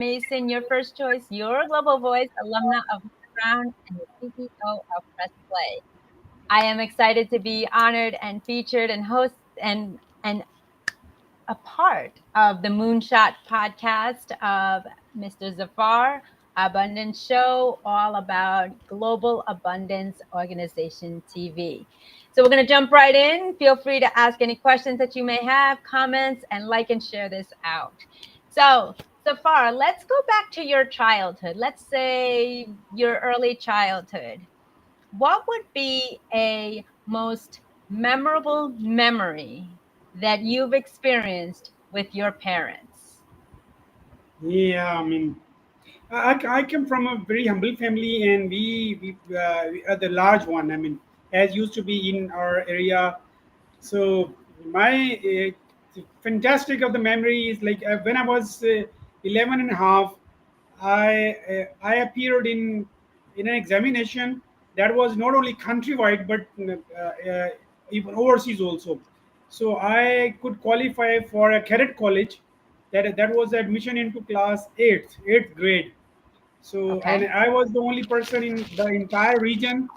Mason, your first choice, your global voice, alumna of Brown, and the CEO of Press Play. I am excited to be honored and featured and host and a part of the Moonshot podcast of Mr. Zafar Abundance Show, all about Global Abundance Organization TV. So we're going to jump right in. Feel free to ask any questions that you may have, comments, and like and share this out. So, Zafar, let's go back to your childhood. Let's say your early childhood. What would be a most memorable memory that you've experienced with your parents? Yeah, I come from a very humble family, and we are the large one. As used to be in our area. So my fantastic of the memory is like when I was 11 and a half, I appeared in an examination that was not only countrywide but even overseas also. So I could qualify for a cadet college. That was admission into class eighth grade. So, and Okay. I was the only person in the entire region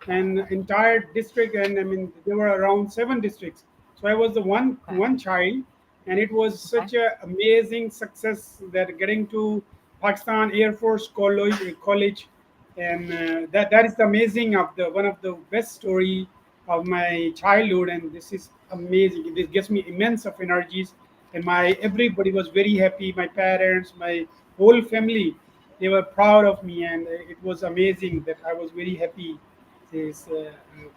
and entire district, and there were around 7 districts. So I was the Okay. one child, and it was Okay. such a amazing success that getting to Pakistan Air Force College, and that is the amazing of the one of the best story of my childhood, and this is amazing. This gives me immense of energies, and my everybody was very happy. My parents, my whole family, they were proud of me, and it was amazing that I was very happy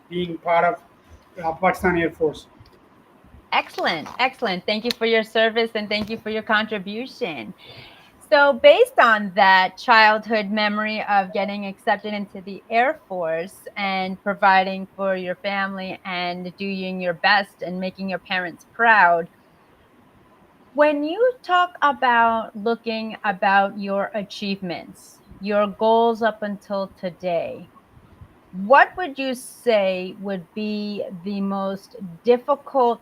being part of Pakistan Air Force. Excellent. Excellent. Thank you for your service and thank you for your contribution. So, based on that childhood memory of getting accepted into the Air Force and providing for your family and doing your best and making your parents proud, when you talk about looking about your achievements, your goals up until today, what would you say would be the most difficult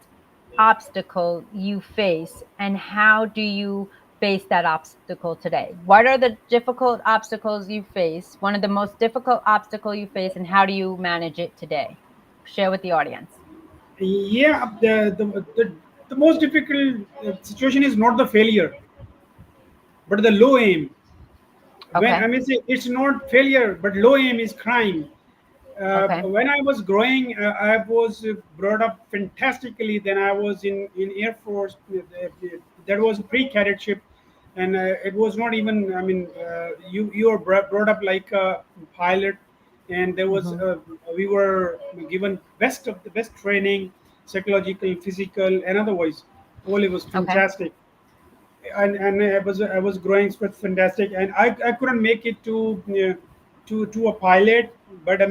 obstacle you face, and how do you face that obstacle today? What are the difficult obstacles you face? One of the most difficult obstacle you face, and how do you manage it today? Share with the audience. Yeah, the most difficult situation is not the failure, but the low aim. When Okay. say it's not failure, but low aim is crime. Okay. When I was growing, I was brought up fantastically. Then I was in Air Force. That was a pre-cadetship, and it was not even. You are brought up like a pilot, and there was Hmm. we were given best of the best training, psychological, physical, and otherwise. All it was Okay. fantastic, and I was growing so fantastic, and I couldn't make it to a pilot, but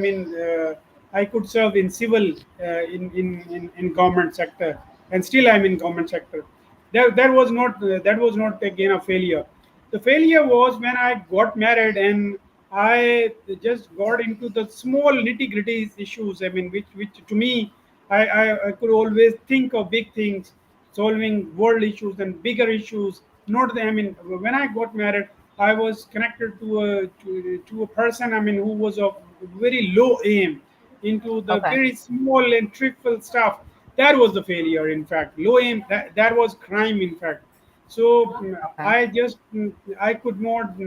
I could serve in civil in government sector, and still I'm in government sector. That was not again a failure. The failure was when I got married, and I just got into the small nitty gritty issues. Which to me, I could always think of big things, solving world issues and bigger issues. Not the, when I got married, I was connected to a person, who was of very low aim into the Okay. very small and trivial stuff. That was the failure, in fact. Low aim, that was crime, in fact. So Okay. I could not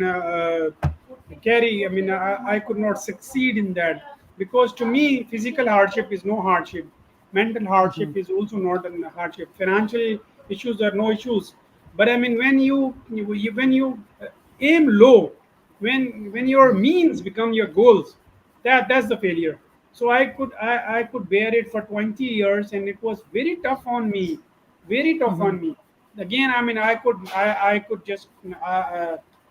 carry. I could not succeed in that, because to me, physical hardship is no hardship. Mental Hmm. hardship is also not a hardship. Financial issues are no issues. But when you aim low, when your means become your goals, that's the failure. So I could bear it for 20 years, and it was very tough on me, very tough Hmm. on me. Again, I could just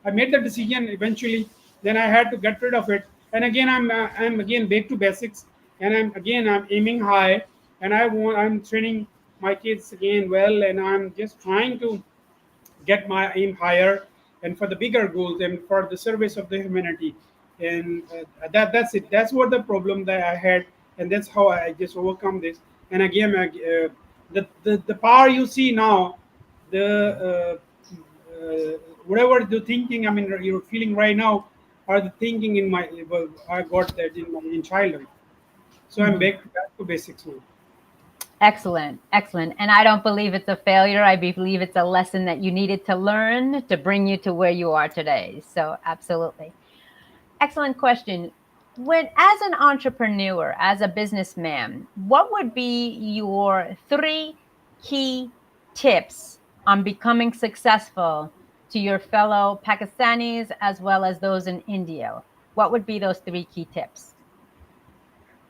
I made the decision eventually. Then I had to get rid of it, and again I'm again back to basics, and I'm aiming high, and I'm training my kids again well, and I'm just trying to get my aim higher, and for the bigger goals, and for the service of the humanity. And that's it. That's what the problem that I had, and that's how I just overcome this. And again, the power you see now, the whatever the thinking, I mean, you're feeling right now, are the thinking in my, well, I got that in my in childhood. So I'm Hmm. back to basics now. Excellent, excellent. And I don't believe it's a failure. I believe it's a lesson that you needed to learn to bring you to where you are today. So, absolutely. Excellent question. When, as an entrepreneur, as a businessman, what would be your three key tips on becoming successful to your fellow Pakistanis as well as those in India? What would be those three key tips?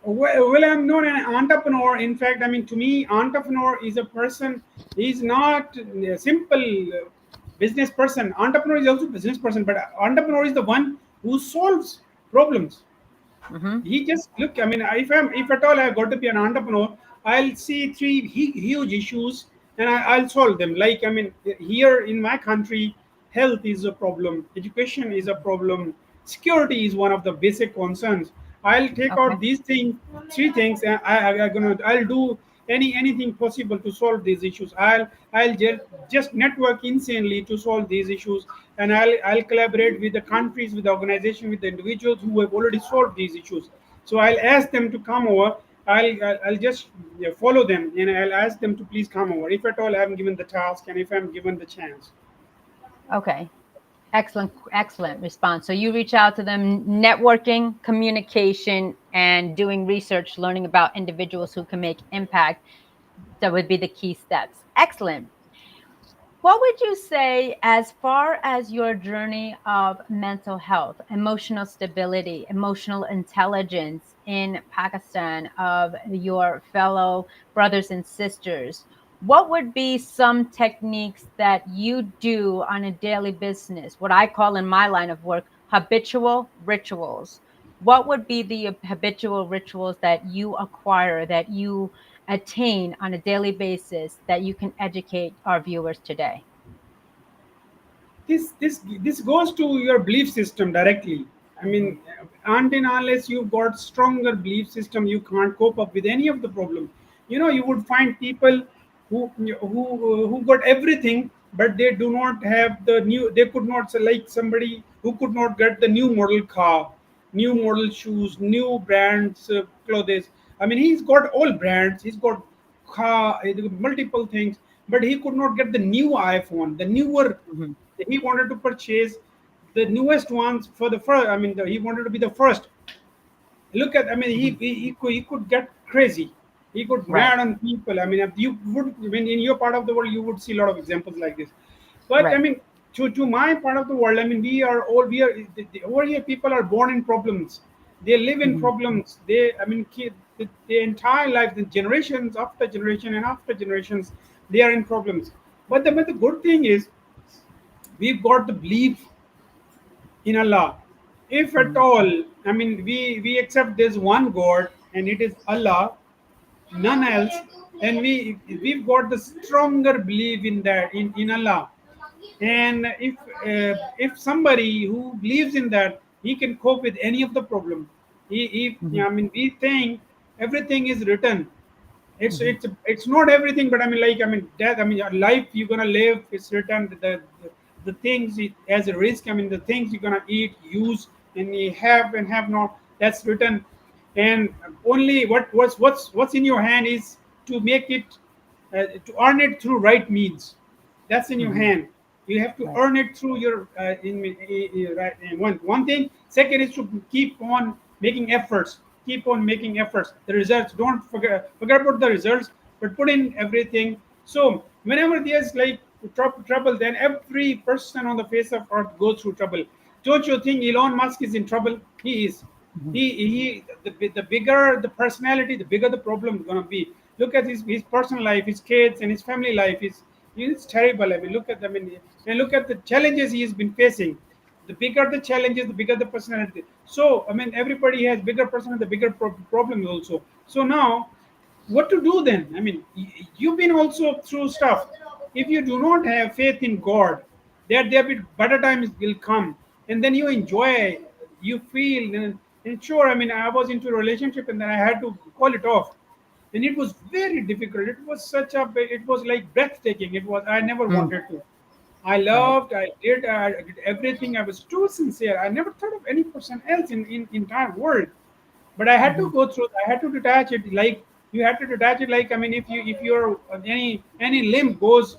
Well, I'm not an entrepreneur. In fact, I mean, to me, entrepreneur is a person. He's not a simple business person. Entrepreneur is also a business person, but entrepreneur is the one who solves problems. Hmm. He just look, I mean, if at all I got to be an entrepreneur, I'll see three huge issues, and I'll solve them. Like, I mean, here in my country, health is a problem, education is a problem, security is one of the basic concerns. I'll take Okay. out these things, three things, and I'll do anything possible to solve these issues. I'll just network insanely to solve these issues, and I'll collaborate with the countries, with the organization, with the individuals who have already solved these issues. So I'll ask them to come over. I'll just, yeah, follow them, and I'll ask them to please come over if at all I'm given the task and if I'm given the chance. Okay. Excellent, excellent response. So you reach out to them, networking, communication, and doing research, learning about individuals who can make impact. That would be the key steps. Excellent. What would you say as far as your journey of mental health, emotional stability, emotional intelligence in Pakistan of your fellow brothers and sisters? What would be some techniques that you do on a daily business, what I call in my line of work, habitual rituals? What would be the habitual rituals that you acquire, that you attain on a daily basis that you can educate our viewers today? This goes to your belief system directly. I Hmm. mean, until unless you've got stronger belief system, you can't cope up with any of the problem. You would find people who got everything, but they do not have the new. They could not, say, like somebody who could not get the new model car, new model shoes, new brands clothes. I mean, he's got all brands. He's got car, multiple things, but he could not get the new iPhone, the newer. Hmm. He wanted to purchase the newest ones for the first. I mean, he wanted to be the first. Look at, I mean, Hmm. he could get crazy. He could Right, mad on people. I mean, if you would, I mean, in your part of the world, you would see a lot of examples like this. But I right. mean, to my part of the world, I mean, we are over here. People are born in problems. They live in Hmm. problems. I mean, the entire life, the generations after generation and after generations, they are in problems. But the good thing is, we've got the belief in Allah. If at Hmm. all, I mean, we accept there's one God and it is Allah, none else, and we've got the stronger belief in that, in Allah. And if somebody who believes in that, he can cope with any of the problem. Hmm. I mean, we think everything is written. it's Hmm. it's it's not everything, but I mean, like, I mean, death, I mean, your life you're gonna live, it's written. The things as a risk, I mean, the things you're gonna eat, use, and you have and have not, that's written. And only what's in your hand is to make it, to earn it through right means. That's in your Hmm. hand. You have to Right. earn it through your, right. And one thing. Second is to keep on making efforts. Keep on making efforts. The results, don't forget about the results, but put in everything. So whenever there's like trouble, then every person on the face of earth goes through trouble. Don't you think Elon Musk is in trouble? He is. Hmm. The bigger the personality, the bigger the problem is going to be. Look at his personal life, his kids and his family life is, it's terrible. I mean, look at them, and look at the challenges he has been facing. The bigger the challenges, the bigger the personality. So I mean, everybody has bigger personality, the bigger problems also. So now, what to do then? I mean, you've been also through stuff. If you do not have faith in God, there will be better times will come, and then you enjoy, you feel, and sure. I mean, I was into a relationship, and then I had to call it off, and it was very difficult. It was such a, it was like breathtaking. It was, I never Hmm. wanted to. I Right. loved, I did everything. I was too sincere. I never thought of any person else in entire world. But I had to Hmm. go through. I had to detach it. Like you had to detach it. Like I mean, if your any limb goes,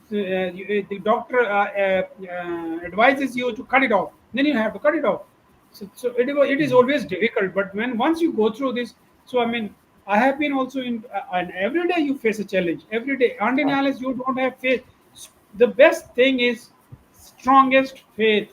the doctor advises you to cut it off. Then you have to cut it off. So it is Hmm. always difficult. But when once you go through this, so I mean, I have been also in, and every day you face a challenge. Every day, until Right. unless you don't have faith, the best thing is strongest faith,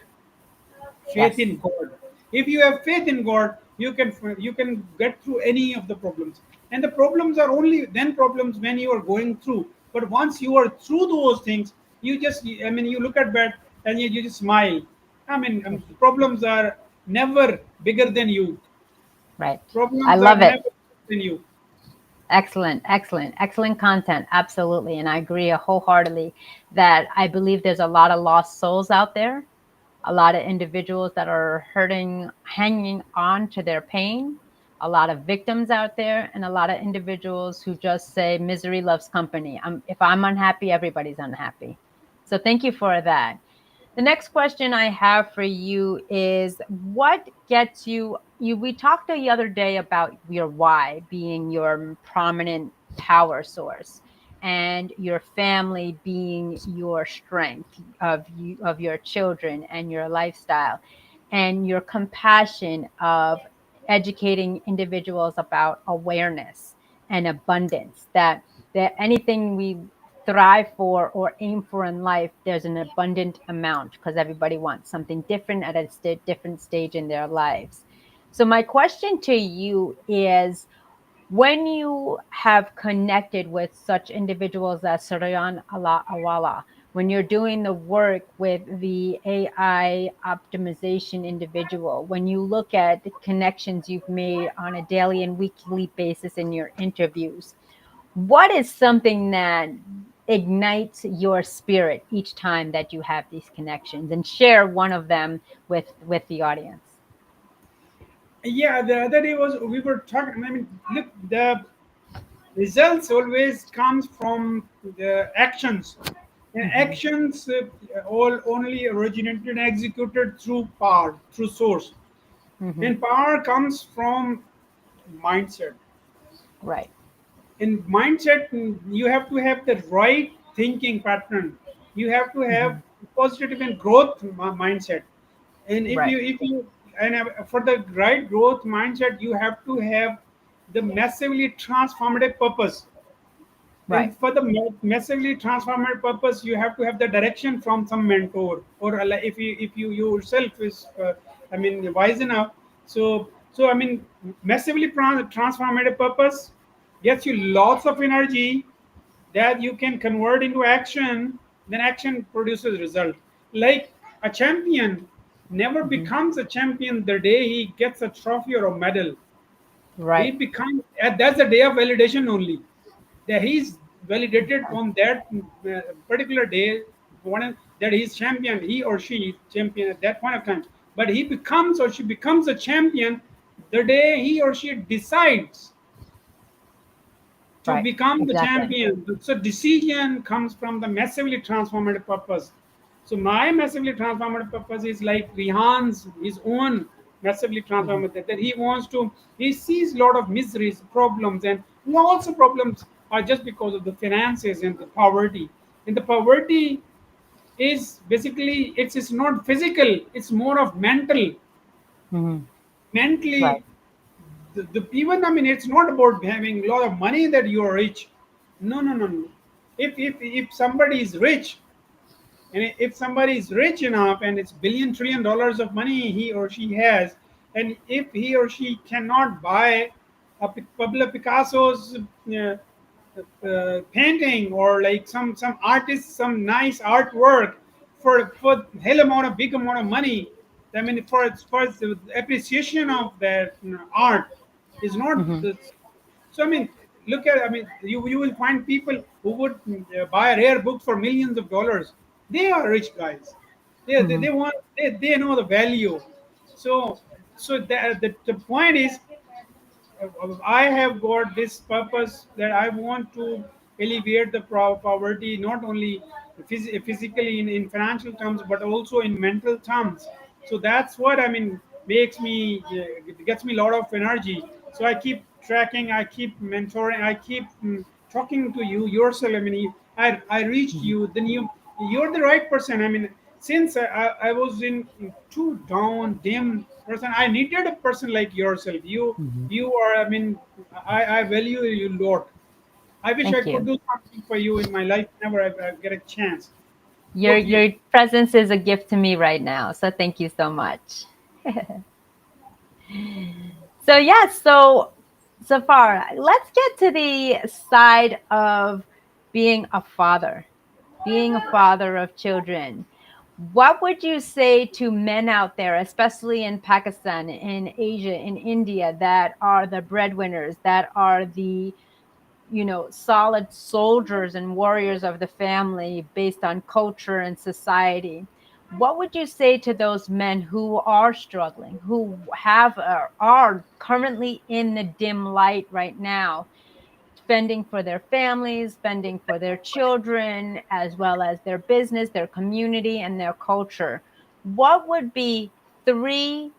faith Yes. in God. If you have faith in God, you can get through any of the problems. And the problems are only then problems when you are going through. But once you are through those things, you just, I mean, you look at that and you just smile. I mean, the problems are never bigger than you. Right. I Problems are love it. never bigger than you. Excellent, excellent, excellent content. Absolutely. And I agree wholeheartedly that I believe there's a lot of lost souls out there, a lot of individuals that are hurting, hanging on to their pain, a lot of victims out there, and a lot of individuals who just say misery loves company. If I'm unhappy, everybody's unhappy. So thank you for that. The next question I have for you is what gets you we talked the other day about your why being your prominent power source and your family being your strength of your children and your lifestyle and your compassion of educating individuals about awareness and abundance that anything we thrive for or aim for in life, there's an abundant amount because everybody wants something different at a different stage in their lives. So, my question to you is when you have connected with such individuals as Suryan Awala, when you're doing the work with the AI optimization individual, when you look at the connections you've made on a daily and weekly basis in your interviews, what is something that ignites your spirit each time that you have these connections, and share one of them with the audience? Yeah, the other day was we were talking. I mean, look, the results always comes from the actions. And Hmm. actions all only originated and executed through power, through source. Hmm. And power comes from mindset. Right. In mindset, you have to have the right thinking pattern. You have to have Hmm. positive and growth mindset. And Right. if you and for the right growth mindset, you have to have the massively transformative purpose. Right. And for the massively transformative purpose, you have to have the direction from some mentor, or like if you yourself is I mean wise enough. So I mean, massively transformative purpose gets you lots of energy that you can convert into action. Then action produces result. Like a champion never Hmm. becomes a champion the day he gets a trophy or a medal. He Right. becomes, that's the day of validation only, that he's validated on that particular day, that he's champion, he or she is champion at that point of time. But he becomes or she becomes a champion the day he or she decides to Right. become the Exactly. champion. So decision comes from the massively transformative purpose. So my massively transformative purpose is like Rihan's his own massively Hmm. transformative, that he wants to, he sees a lot of miseries, problems, and also problems are just because of the finances and the poverty. And the poverty is basically it's not physical, it's more of mental. Hmm. Right. Mentally, the even I mean, it's not about having a lot of money that you are rich. No, no, no, no. If somebody is rich, and if somebody is rich enough and it's billion trillion dollars of money he or she has, and if he or she cannot buy a Pablo Picasso's painting, or like some artist some nice artwork for hell amount of big amount of money, I mean, for the appreciation of that art is not Hmm. the. So I mean, look at, I mean, you will find people who would buy rare books for millions of dollars. They are rich guys. Hmm. They want, they know the value. So the point is, I have got this purpose that I want to alleviate the poverty, not only physically in financial terms, but also in mental terms. So that's what I mean makes me it gets me a lot of energy. So I keep tracking, I keep mentoring, I keep talking to you yourself. I mean, I reached Mhm. you, then you're the right person. I mean, since I was in too down, dim person, I needed a person like yourself. Mhm. You are. I mean, I value you a lot. I wish I Thank could you. do something for you in my life whenever I get a chance. Your Over to you. your presence is a gift to me right now. So thank you so much. So yes, so far, let's get to the side of being a father, being a father of children. What would you say to men out there, especially in Pakistan, in Asia, in India, that are the breadwinners, that are the solid soldiers and warriors of the family based on culture and society? What would you say to those men who are struggling, who are currently in the dim light right now, spending for their families, spending for their children, as well as their business, their community, and their culture? What would be three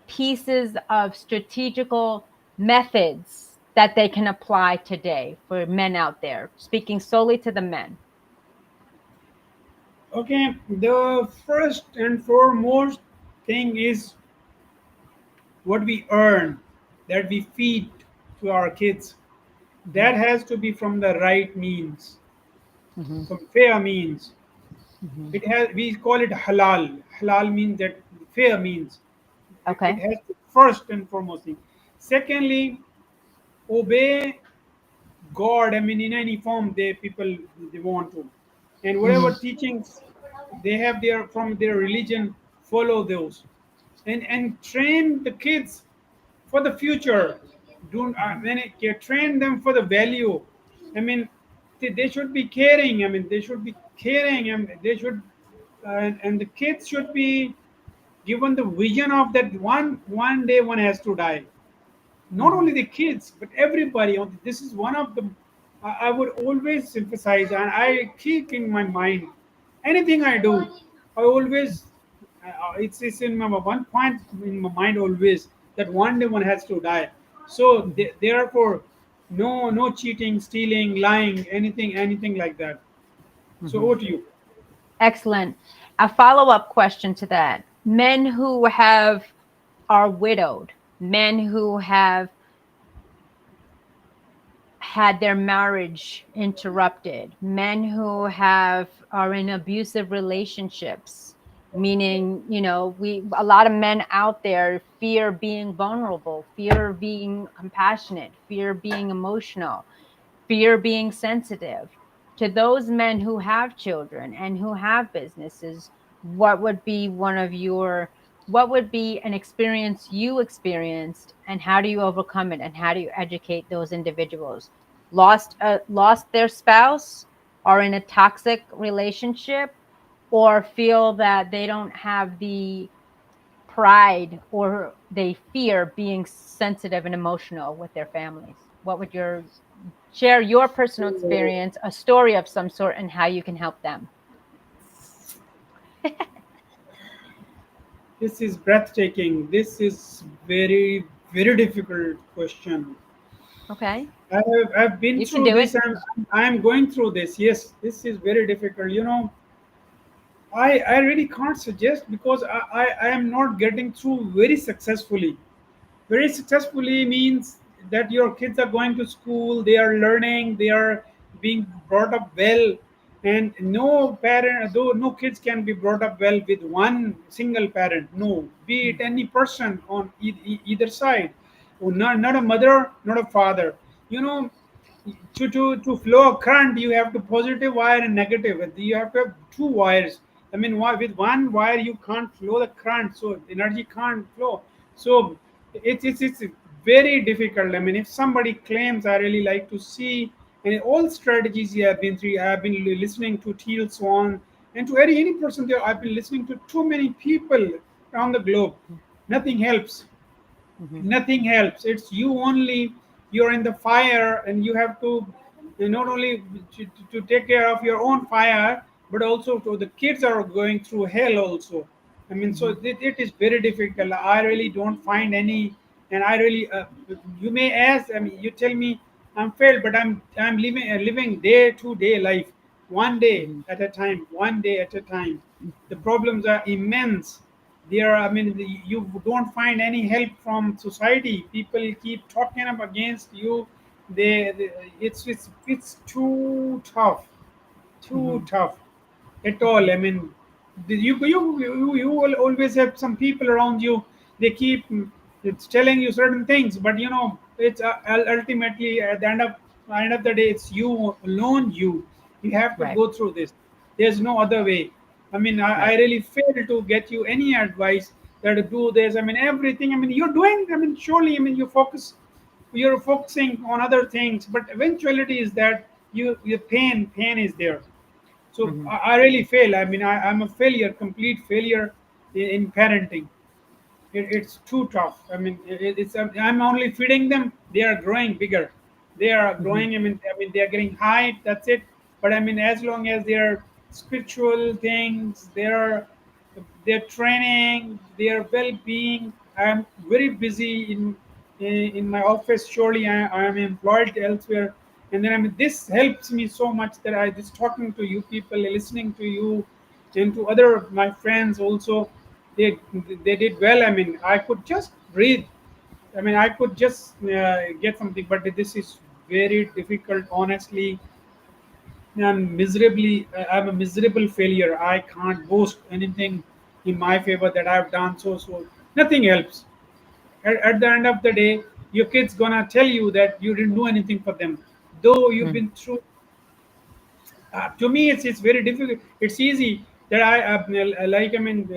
pieces of strategical methods that they can apply today for men out there, speaking solely to the men? Okay, the first and foremost thing is what we earn, that we feed to our kids. Hmm. That has to be from the right means, Hmm. from fair means. Hmm. It has we call it halal. Halal means that fair means. It Okay. has to first and foremost thing. Secondly, obey God. I mean, in any form they want to, and Hmm. whatever teachings they have their from their religion, follow those, and train the kids for the future. Don't when it, train them for the value. I mean, they should be caring. I mean, they should be caring, and they should, and the kids should be given the vision of that one day one has to die, not Hmm. only the kids but everybody. This is one of the I would always emphasize, and I keep in my mind anything I do. I always it's in my one point in my mind always that one day one has to die. So therefore, no cheating, stealing, lying, anything like that. So Hmm. over to you. Excellent. A follow-up question to that: men who have are widowed, men who have had their marriage interrupted, men who have are in abusive relationships, meaning, we a lot of men out there fear being vulnerable, fear being compassionate, fear being emotional, fear being sensitive. To those men who have children and who have businesses, what would be what would be an experience you experienced, and how do you overcome it, and how do you educate those individuals? Lost their spouse, are in a toxic relationship, or feel that they don't have the pride, or they fear being sensitive and emotional with their families? What would your Share your personal So experience, a story of some sort, and how you can help them? this is breathtaking. This is very difficult question. Okay. I've been You can through do this. it. I'm going through this. Yes, this is very difficult. I really can't suggest because I am not getting through very successfully. Very successfully means that your kids are going to school, they are learning, they are being brought up well, and no parent, though no kids can be brought up well with one single parent. No, be it any person on either side. Oh, not a mother, not a father. You know, to flow a current you have to positive wire and negative. You have to have two wires. I mean, with one wire you can't flow the current, so energy can't flow. So it's very difficult. I mean, if somebody claims, I really like to see, and all strategies you have been through. I have been listening to Teal Swan, and to any person there. I've been listening to too many people around the globe. Nothing helps. Hmm. Nothing helps. It's you only. You're in the fire and you have to not only to take care of your own fire, but also to the kids are going through hell also. I mean, so Hmm. it is very difficult. I really don't find any, and I really, you may ask. I mean, you tell me I'm failed, but I'm living day to day life, one day Hmm. at a time, one day at a time. The problems are immense. There, I mean, you don't find any help from society. People keep talking up against you. They it's too tough, too Hmm. tough at all. I mean, you will always have some people around you. They keep it's telling you certain things, but it's ultimately at the end of the day, it's you alone. You have to Right. go through this. There's no other way. I mean, I Right. really fail to get you any advice that to do this. I mean, everything. I mean, you're doing. I mean, surely. I mean, you're focusing on other things, but eventuality is that your pain is there. So Hmm. I really fail. I mean, I'm a failure, complete failure in parenting. It's too tough. I mean, I'm only feeding them. They are growing bigger. They are Hmm. growing. I mean, they are getting height. That's it. But I mean, as long as their spiritual things, their training, their well-being. I'm very busy in my office. Surely, I am employed elsewhere, and then I mean, this helps me so much that I just talking to you people, listening to you, and to other of my friends also. They they did well. I mean, I could just breathe. I mean, I could just get something, but this is very difficult. Honestly, I'm a miserable failure. I can't boast anything in my favor that I've done. So nothing helps. At the end of the day, your kid's gonna tell you that you didn't do anything for them, though you've Hmm. been through. To me, it's very difficult. It's easy that like I mean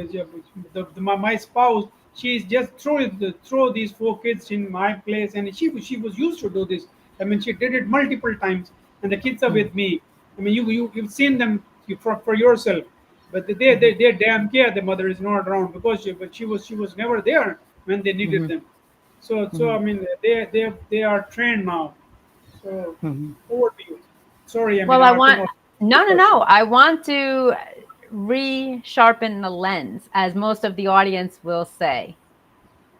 my spouse, she's just throw these four kids in my place, and she was used to do this. I mean, she did it multiple times, and the kids are Hmm. with me. I mean, you've seen them for yourself, but Hmm. they damn care the mother is not around, because she was never there when they needed Hmm. them. So Hmm. I mean, they are trained now. So Hmm. over to you. Sorry, I mean, Well, I cannot the no, no, question. no. I want to resharpen the lens, as most of the audience will say.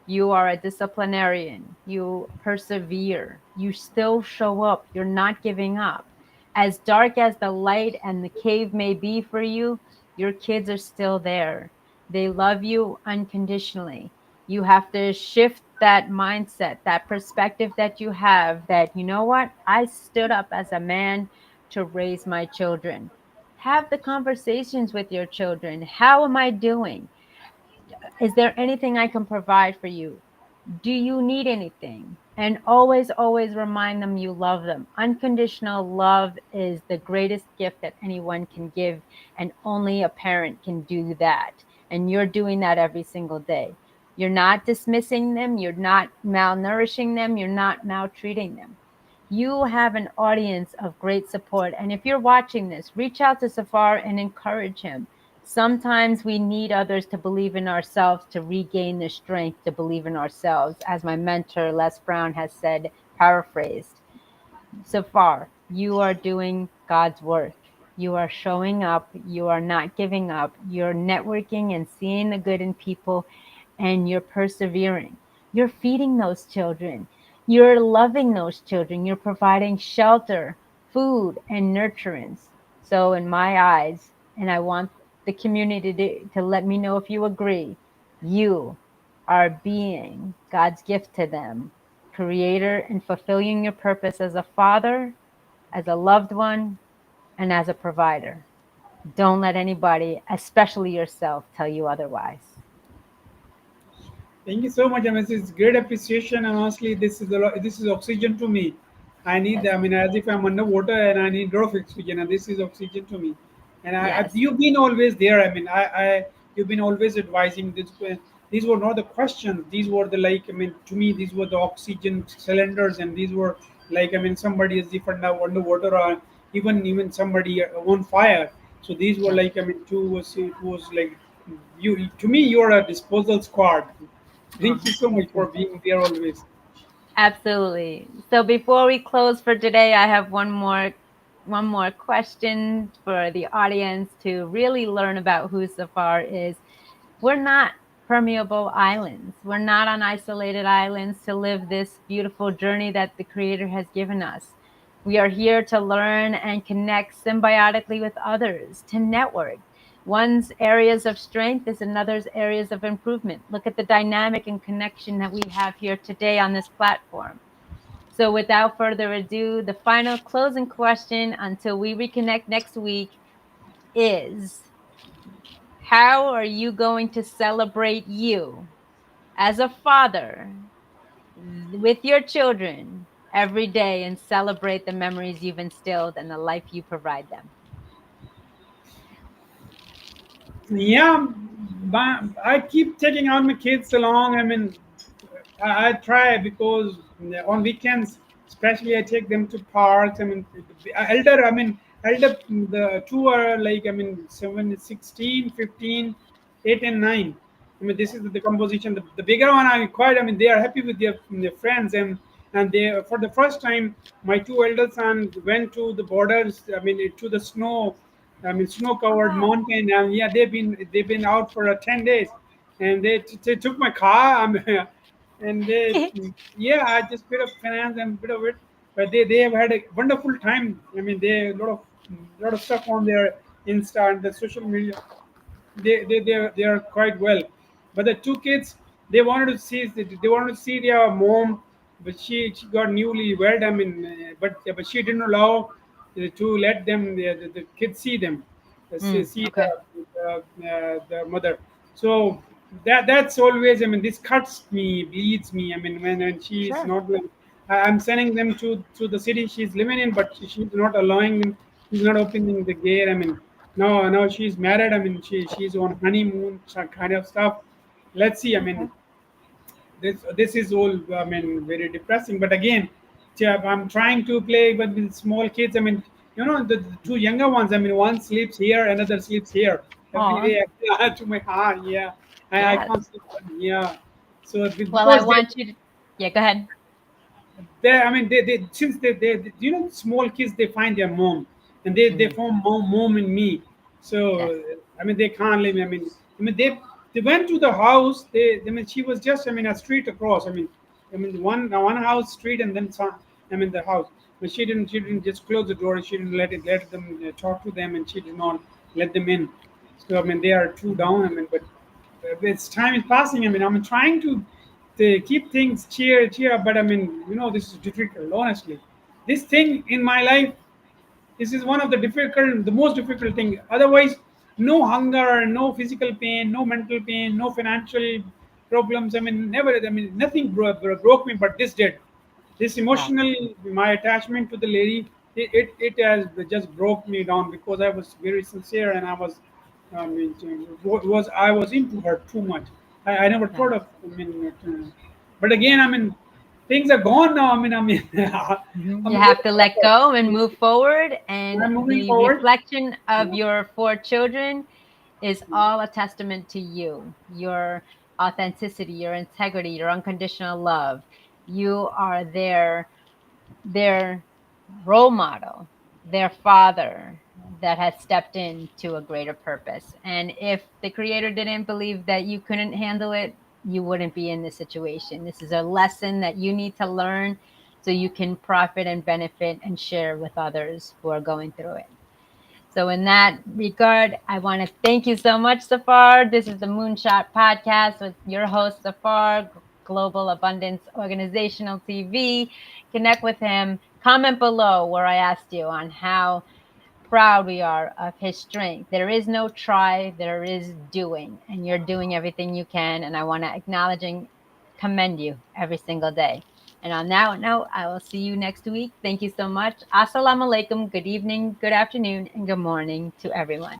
You are a disciplinarian. You persevere. You still show up. You're not giving up. As dark as the light and the cave may be for you, your kids are still there. They love you unconditionally. You have to shift that mindset, that perspective that you have that, you know what? I stood up as a man to raise my children. Have the conversations with your children. How am I doing? Is there anything I can provide for you? Do you need anything? And always, always remind them you love them. Unconditional love is the greatest gift that anyone can give, and only a parent can do that. And you're doing that every single day. You're not dismissing them, you're not malnourishing them, you're not maltreating them. You have an audience of great support. And if you're watching this, reach out to Safar and encourage him. Sometimes we need others to believe in ourselves to regain the strength to believe in ourselves, as my mentor, Les Brown, has said, paraphrased. So far, you are doing God's work. You are showing up. You are not giving up. You're networking and seeing the good in people, and you're persevering. You're feeding those children. You're loving those children. You're providing shelter, food, and nurturance. So, in my eyes, and I want the community to let me know if you agree, you are being God's gift to them, creator, and fulfilling your purpose as a father, as a loved one, and as a provider. Don't let anybody, especially yourself, tell you otherwise. Thank you so much. I mean, it's great appreciation, and honestly, this is oxygen to me. I need, Yes. I mean, as if I'm underwater and I need a lot of oxygen, and this is oxygen to me. And Yes. you've been always there. I mean, you've been always advising this. These were not the questions. These were the, like, I mean, to me, these were the oxygen cylinders, and these were like, I mean, somebody is different now underwater, or even somebody on fire. So these were Yes. like, I mean, it was like you to me, you're a disposal squad. Oh, Thank you so much thank for you. being there always. Absolutely. So before we close for today, I have one more question for the audience to really learn about who Safar is. We're not permeable islands. We're not on isolated islands to live this beautiful journey that the Creator has given us. We are here to learn and connect symbiotically with others, to network. One's areas of strength is another's areas of improvement. Look at the dynamic and connection that we have here today on this platform. So, without further ado, the final closing question until we reconnect next week is: how are you going to celebrate you as a father with your children every day and celebrate the memories you've instilled and the life you provide them? Yeah, I keep taking out my kids along. I mean, I try because on weekends, especially, I take them to parks. I mean, elder, the two are like, I mean, 7, 16, 15, 8, and 9. I mean, this is the composition. The bigger one, I mean, they are happy with their friends, and they, for the first time, my two elder sons went to the borders. I mean, to the snow. I mean, snow-covered Oh, mountain. And yeah, they've been out for 10 days, and they took my car. And they, yeah, I just bit of finance and bit of it, but they have had a wonderful time. I mean, they a lot of stuff on their Insta and the social media. They are quite well, but the two kids, they wanted to see their mom, but she got newly wed. I mean, but she didn't allow to let them the kids see them, see okay. the mother. So that's always, I mean, this cuts me, bleeds me. I mean, when she is Sure. not well, I'm sending them to the city she's living in, but she's not allowing them. She's not opening the gate. I mean, no, she's married. I mean, she's on honeymoon kind of stuff. Let's see. I Okay. mean, this is all, I mean, very depressing. But again, I'm trying to play with small kids. I mean, the two younger ones. I mean, one sleeps here, another sleeps here every Oh, day. To my heart, yeah. I yes. can't sleep. Yeah. So Well, I because want you to, yeah, go ahead. I mean, they since small kids, they find their mom, and they Mm, form mom and me. yes. So I mean, they can't live. I mean, they went to the house. I mean, she was just, I mean, a street across. I mean, one house street, and then some. I mean, the house. But she didn't just close the door, and she didn't let them talk to them, and she did not let them in. So I mean, they are two Mhm. down. I mean, but as time is passing, I mean, I'm trying to keep things cheer up, but I mean, this is difficult. Honestly, this thing in my life, this is one of the most difficult thing. Otherwise, no hunger, no physical pain, no mental pain, no financial problems. I mean, never. I mean, nothing broke me, but this did. This Wow. emotional, my attachment to the lady, it has just broke me down because I was very sincere, and I mean, I was into her too much. I never Yeah. thought of. I mean, but again, I mean, things are gone now. I mean, Mhm. I'm You a have little to let go and move forward. And I'm moving the forward. reflection of Yeah. your four children is all a testament to you, your authenticity, your integrity, your unconditional love. You are their role model, their father that has stepped into a greater purpose. And if the creator didn't believe that you couldn't handle it, you wouldn't be in this situation. This is a lesson that you need to learn so you can profit and benefit and share with others who are going through it. So, in that regard, I want to thank you so much, Safar. This is the Moonshot Podcast with your host, Safar, Global Abundance Organizational TV. Connect with him. Comment below where I asked you on how proud we are of his strength. There is no try, there is doing, and you're doing everything you can. And I want to acknowledge and commend you every single day. And on that note, I will see you next week. Thank you so much. Assalamu alaikum. Good evening, good afternoon, and good morning to everyone.